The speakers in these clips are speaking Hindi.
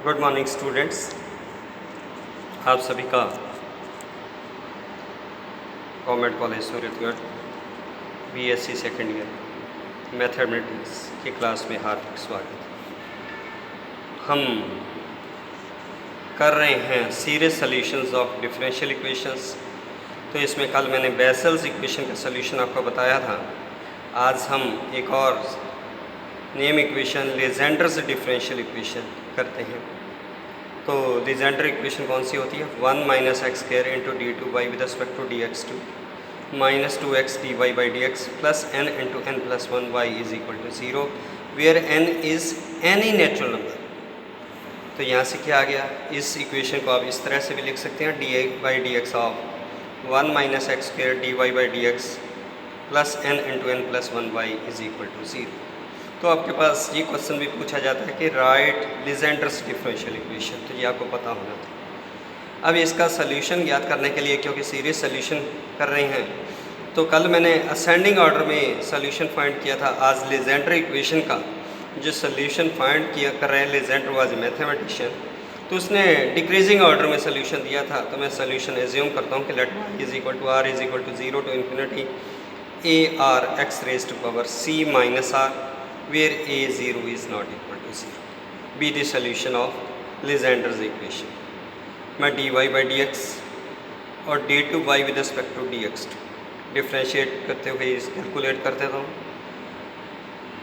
Good morning students. आप सभी का government college Suratgarh BSc second year mathematics की क्लास में हार्दिक स्वागत। हम कर रहे हैं series solutions of differential equations. तो इसमें कल मैंने बेसल्स इक्वेशन का सॉल्यूशन आपको बताया था। आज हम एक और नेम इक्वेशन लेजेंडर्स डिफरेंशियल इक्वेशन करते हैं। तो लीजेंडर इक्वेशन कौन सी होती है? 1 minus x square into d two y with respect to d x two minus 2x dy by dx plus n into n plus 1 y is equal to 0 where n is any natural number. तो यहाँ से क्या आ गया? इस इक्वेशन को आप इस तरह से भी लिख सकते हैं d by d x of 1 minus x square d y by d x plus n into n plus 1 y is equal to 0। तो आपके पास ये क्वेश्चन भी पूछा जाता है कि राइट लीजेंडर्स डिफरेंशियल इक्वेशन, तो ये आपको पता होना था। अब इसका सल्यूशन ज्ञात करने के लिए, क्योंकि सीरीज सल्यूशन कर रहे हैं, तो कल मैंने असेंडिंग ऑर्डर में सल्यूशन फाइंड किया था। आज लीजेंडर इक्वेशन का जो सल्यूशन फाइंड किया कर रहे हैं, लीजेंडर वाज मैथमेटिशियन, तो उसने डिक्रीजिंग ऑर्डर में सल्यूशन दिया था। तो मैं सल्यूशन एज्यूम करता हूँ कि let is equal to r is equal to 0 to infinity a r x raise to power c minus r where a0 is not equal to 0 be the solution of Legendre's equation। मैं dy by dx और d2y with respect to dx2 differentiate करते हुए इस कैलकुलेट कर देता हूँ।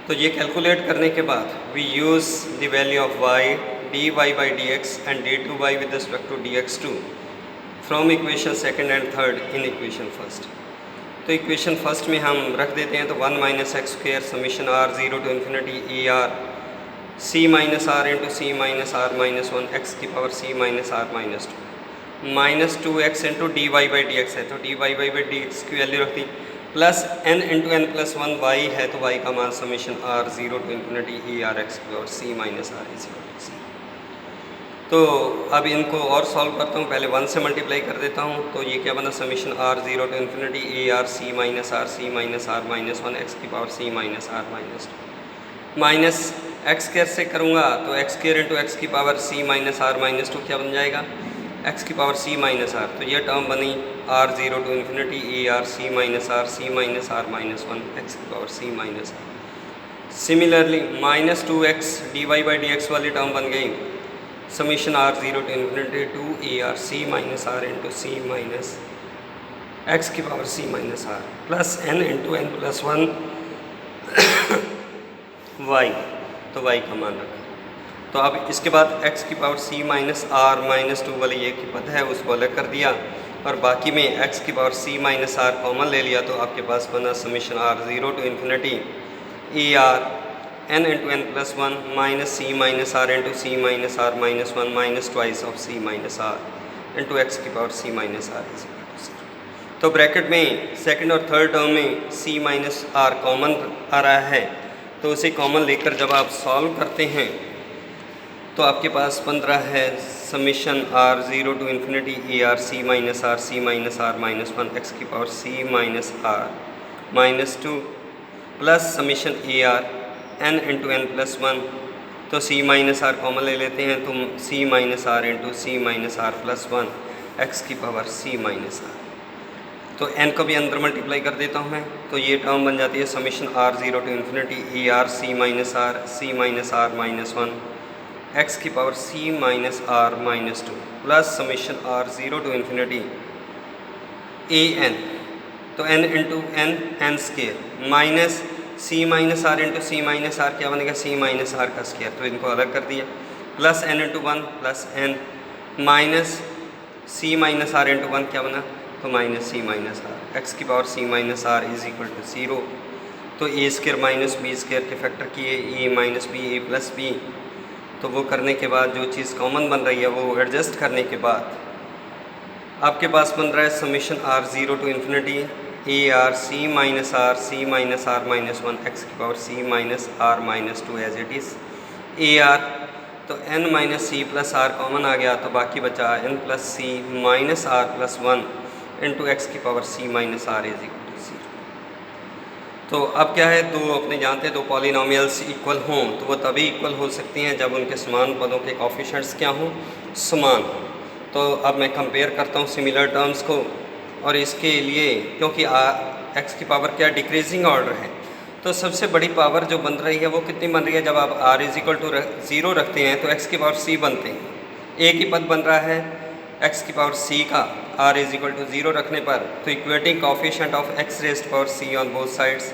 तो ये कैलकुलेट करने के बाद we use the value of y dy by dx and d2y with respect to dx2 from equation second and third in equation first। तो इक्वेशन फर्स्ट में हम रख देते हैं। तो 1 minus x square summation r 0 to infinity a r c minus r into c minus r minus 1 x की power c minus r minus 2 minus 2x into d y by d x है, तो d y by by d x की वैल्यू रख दी, plus n into n plus 1 y है, तो y का मान summation r 0 to infinity a r x की power c minus r is equal to c. तो अब इनको और सॉल्व करता हूँ। पहले 1 से मल्टीप्लाई कर देता हूँ। तो ये क्या बना? Summation r 0 to infinity a r c minus r minus 1 x की power c minus r minus 2 minus x square से करूँगा तो एक्स स्क्वायर इंटू एक्स की power c minus r minus 2 क्या बन जाएगा? एक्स की पावर सी माइनस आर। तो ये टर्म बनी r 0 to infinity a r c minus r minus 1 x की power c minus r. Similarly minus 2x d y by d x वाली टर्म बन गई summation r 0 to infinity two a r c minus r into c minus x की power c minus r plus n into n plus 1 y। तो y का मान रखा। तो अब इसके बाद x की power c minus r minus 2 वाली ये की पद है उसको अलग कर दिया और बाकी में x की power c minus r common ले लिया। तो आपके पास बना summation r 0 to infinity a r n into n plus 1 minus c minus r into c minus r minus 1 minus twice of c minus r into x की power c minus r is equal to 0। तो ब्रैकेट में सेकंड और थर्ड टर्म में सी माइनस आर कॉमन आ रहा है, तो उसे कॉमन लेकर जब आप सॉल्व करते हैं तो आपके पास बन रहा है summation r 0 to infinity a r c minus r minus 1 x की power c minus r minus 2 plus summation a r n into n plus 1। तो c माइनस आर कॉमन ले लेते हैं तो c minus r into c minus r plus 1 x की पावर c माइनस आर। तो n को भी अंदर मल्टीप्लाई कर देता हूँ मैं। तो ये टर्म बन जाती है summation r 0 to infinity a r c minus r minus 1 x की power c minus r minus 2 plus summation r 0 to infinity a n. तो n into n square minus c minus r into c minus r क्या बनेगा? सी माइनस आर का स्क्वायर। तो इनको अलग कर दिया plus n into 1 plus n minus c minus r into 1 क्या बना? तो minus c minus r x की power c minus r is equal to 0। तो a square minus b square के फैक्टर किए a minus b a plus b. तो वो करने के बाद जो चीज़ कॉमन बन रही है वो एडजस्ट करने के बाद आपके पास बन रहा है summation r 0 to infinity a r c minus r minus 1 x की power c minus r minus 2 as it is a r. तो n minus c plus r common आ गया तो बाकी बचा n plus c minus r plus 1 into x की power c minus r is equal to 0। तो अब क्या है, दो अपने जानते हैं दो पॉलिनोमियल्स इक्वल हों तो वो तभी इक्वल हो सकती हैं जब उनके समान पदों के कोएफिशिएंट्स क्या हों, समान हों। तो अब मैं कंपेयर करता हूँ सिमिलर टर्म्स को, और इसके लिए क्योंकि एक्स की पावर क्या डिक्रीजिंग ऑर्डर है, तो सबसे बड़ी पावर जो बन रही है वो कितनी बन रही है, जब आप r इज इक्वल टू 0 रखते हैं तो x की पावर c बनते हैं, एक ही पद बन रहा है x की पावर c का r इज इक्वल टू 0 रखने पर, तो equating coefficient of x raised power c on both sides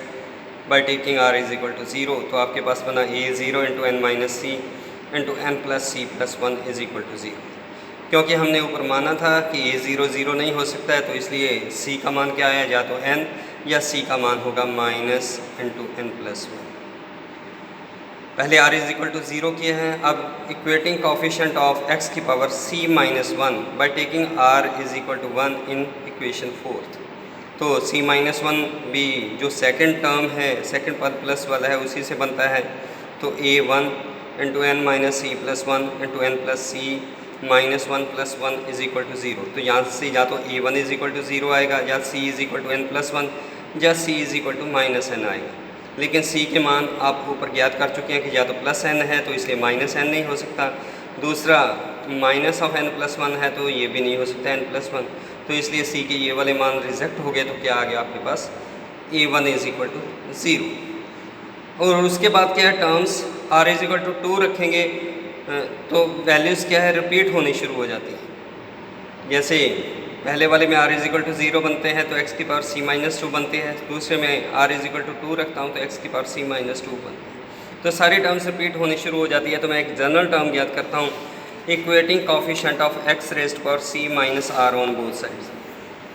by taking r is equal to 0, तो आपके पास बना a0 into n minus c into n plus c plus 1 is equal to 0। क्योंकि हमने ऊपर माना था कि a0 0 नहीं हो सकता है, तो इसलिए c का मान क्या है, या तो n या c का मान होगा माइनस इंटू एन प्लस 1। पहले r इज इक्वल टू 0 किए हैं, अब इक्वेटिंग कोएफिशिएंट ऑफ x की power c minus 1 by taking r is equal to 1 in equation 4। तो c माइनस 1 भी जो सेकंड टर्म है, सेकंड पद प्लस वाला है, उसी से बनता है। तो a1 into n minus c plus 1 into n plus c minus 1 plus 1 is equal to 0। तो यहाँ से या तो a1 इज इक्वल टू 0 आएगा, या c is equal to n plus 1, या c is equal to minus n आएगा। लेकिन c के मान आप ऊपर ज्ञात कर चुके हैं कि या तो प्लस n है, तो इसलिए माइनस n नहीं हो सकता। दूसरा माइनस ऑफ n प्लस 1 है, तो ये भी नहीं हो सकता n प्लस 1, तो इसलिए c के ये वाले मान रिजेक्ट हो गए। तो क्या आ गया आपके पास, a1 इज इक्वल टू 0। और उसके बाद क्या है, terms r is equal to 2 रखेंगे तो वैल्यूज़ क्या है, रिपीट होनी शुरू हो जाती है। जैसे पहले वाले में r इज इक्वल टू 0 बनते हैं तो x की पावर c माइनस 2 बनती है, दूसरे में r इज इक्वल टू 2 रखता हूँ तो x की पावर c माइनस 2 बनती है। तो सारी टर्म्स रिपीट होनी शुरू हो जाती है। तो मैं एक जनरल टर्म ज्ञात करता हूँ, equating coefficient of x raised power c minus r on both sides.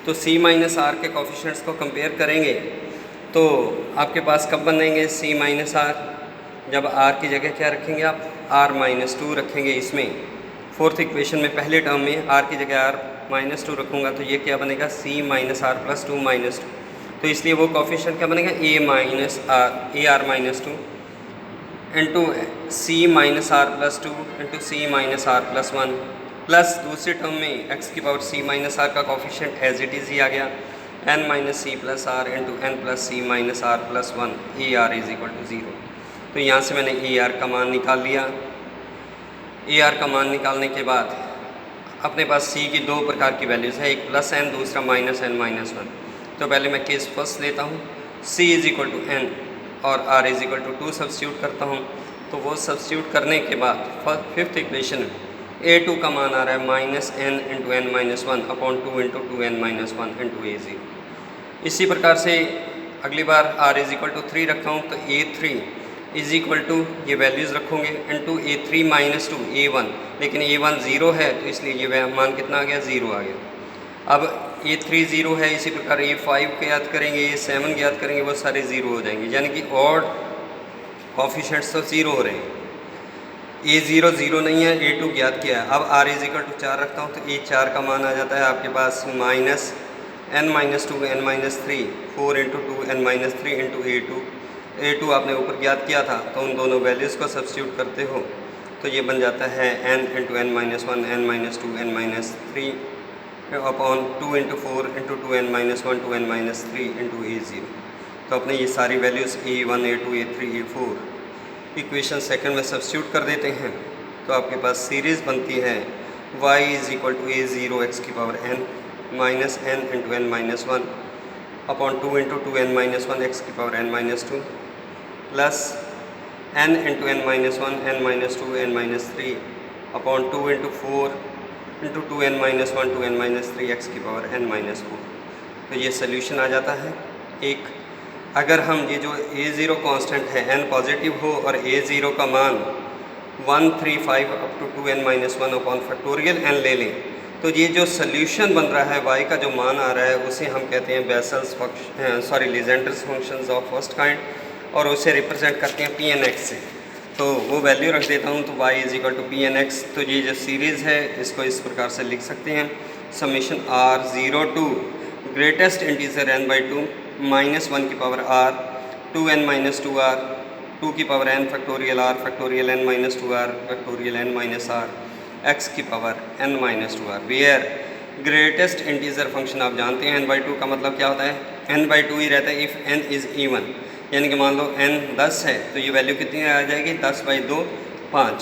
तो c माइनस r के कोएफिशिएंट्स को कंपेयर करेंगे तो आपके पास कब बनेंगे c माइनस r, जब r की जगह क्या रखेंगे आप, r माइनस 2 रखेंगे। इसमें फोर्थ इक्वेशन में पहले टर्म में r की जगह r माइनस 2 रखूँगा तो ये क्या बनेगा, c minus r plus 2 minus 2। तो इसलिए वो कोएफिशिएंट क्या बनेगा, a r minus 2 into c minus r plus 2 into c minus r plus 1, plus दूसरी टर्म में x की पावर c माइनस r का कोएफिशिएंट एज इट इज़ ही आ गया, n minus c plus r into n plus c minus r plus 1 a r is equal to 0। तो यहाँ से मैंने ए आर का मान निकाल लिया। ए आर का मान निकालने के बाद अपने पास c की दो प्रकार की वैल्यूज़ है, एक प्लस n दूसरा माइनस n माइनस 1। तो पहले मैं केस फर्स्ट लेता हूँ, c is equal to n और r is equal to 2 substitute करता हूँ। तो वो सब्स्टिट्यूट करने के बाद फिफ्थ इक्वेशन में a2 का मान आ रहा है minus n into n minus 1 upon 2 into 2n minus 1 into a0। इसी प्रकार से अगली बार r इज इक्वल टू 3 रखता हूँ तो a3 इज इक्वल टू ये वैल्यूज़ रखोगे इंटू a3 माइनस 2 a1, लेकिन a1 0 है तो इसलिए ये मान कितना आ गया, 0 आ गया। अब a3 0 है, इसी प्रकार a5 ज्ञात करेंगे, a7 ज्ञात करेंगे, वो सारे 0 हो जाएंगे, यानी कि ऑड कोएफिशिएंट्स तो 0 हो रहे हैं। a0 0 नहीं है, a2 ज्ञात किया है। अब r इज इक्वल टू 4 रखता हूँ तो a4 का मान आ जाता है आपके पास minus n minus 2 n minus 3 4 into 2 n minus 3 into a2 आपने ऊपर ज्ञात किया था, तो उन दोनों वैल्यूज़ को सब्स्टिट्यूट करते हो तो ये बन जाता है n into n minus 1 n minus 2 n minus 3 upon 2 into 4 into 2n minus 1 2n minus 3 into a0। तो अपने ये सारी values a1 a2 a3 a4 equation second में सब्स्टिट्यूट कर देते हैं तो आपके पास सीरीज़ बनती है y is equal to a0 x की power n minus n into n minus 1 upon 2 into 2n minus 1 x की power n minus 2 plus n into n minus 1 n minus 2 n minus 3 upon 2 into 4 into 2n minus 1 2n minus 3 x की पावर n माइनस 4। तो ये सोल्यूशन आ जाता है। एक अगर हम ये जो a0 कांस्टेंट है n पॉजिटिव हो और a0 का मान 135 up to 2n minus 1 upon factorial n ले लें तो ये जो सोल्यूशन बन रहा है y का जो मान आ रहा है उसे हम कहते हैं Bessel's function Legendre's functions of first kind, और उसे रिप्रेजेंट करते हैं पी एन एक्स से। तो वो वैल्यू रख देता हूँ तो y is equal to p n x. तो ये जो सीरीज़ है इसको इस प्रकार से लिख सकते हैं, summation r 0 to greatest integer n by 2 minus 1 की power r 2n minus 2r 2 की power n factorial r factorial n minus 2r factorial n minus r x की power n minus 2r। Where greatest integer function आप जानते हैं n बाई 2 का मतलब क्या होता है, n बाई 2 ही रहता है इफ़ n इज़ इवन। यानी कि मान लो n 10 है तो ये वैल्यू कितनी आ जाएगी, 10/2 5।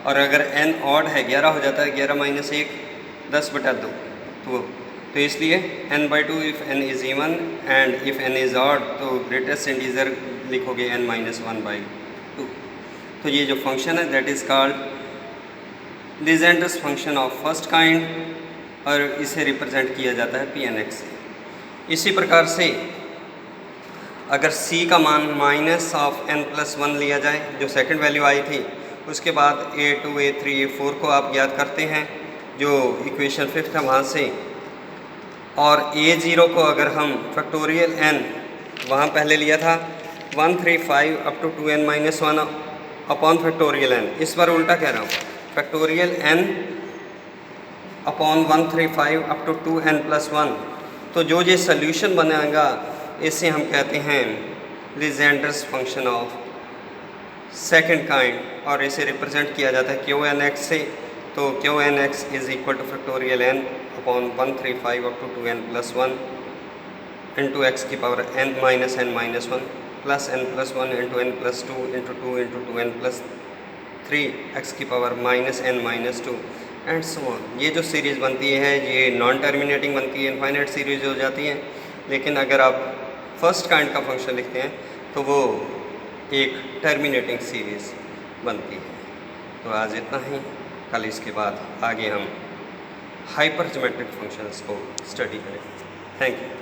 और अगर n ऑड है 11 हो जाता है, 11 - 1 10/2 तो इसलिए n/2 if n is even and if n is odd तो ग्रेटेस्ट इंटीजर लिखोगे n - 1/2। तो ये जो फंक्शन है that is called Legendre's function of first kind और इसे रिप्रेजेंट किया जाता है Pnx से। इसी प्रकार से अगर c का मान -n+1 लिया जाए जो सेकंड वैल्यू आई थी, उसके बाद a2 a3 a4 को आप ज्ञात करते हैं जो इक्वेशन 5th है वहाँ से, और a0 को अगर हम फैक्टोरियल n वहाँ पहले लिया था 135 up to 2n - 1 upon factorial n, इस बार उल्टा कह रहा हूँ, factorial n upon 135 up to 2n+1। तो जो ये सोल्यूशन बनेगा इसे हम कहते हैं लीजेंड्रस फंक्शन ऑफ सेकंड काइंड, और इसे रिप्रेजेंट किया जाता है Qnx से। तो Qnx is equal to factorial n upon 135 up to 2n+1 into x की power n - n-1 plus n+1 into n+2 into 2 into 2n+3 x की power -n-2 and so on. ये जो सीरीज़ बनती है ये नॉन टर्मिनेटिंग बनती है, इनफाइनाइट सीरीज़ हो जाती है। लेकिन अगर आप फर्स्ट काइंड का फंक्शन लिखते हैं तो वो एक टर्मिनेटिंग सीरीज़ बनती है। तो आज इतना ही, कल इसके बाद आगे हम हाइपरज्योमेट्रिक फंक्शंस को स्टडी करें। Thank you.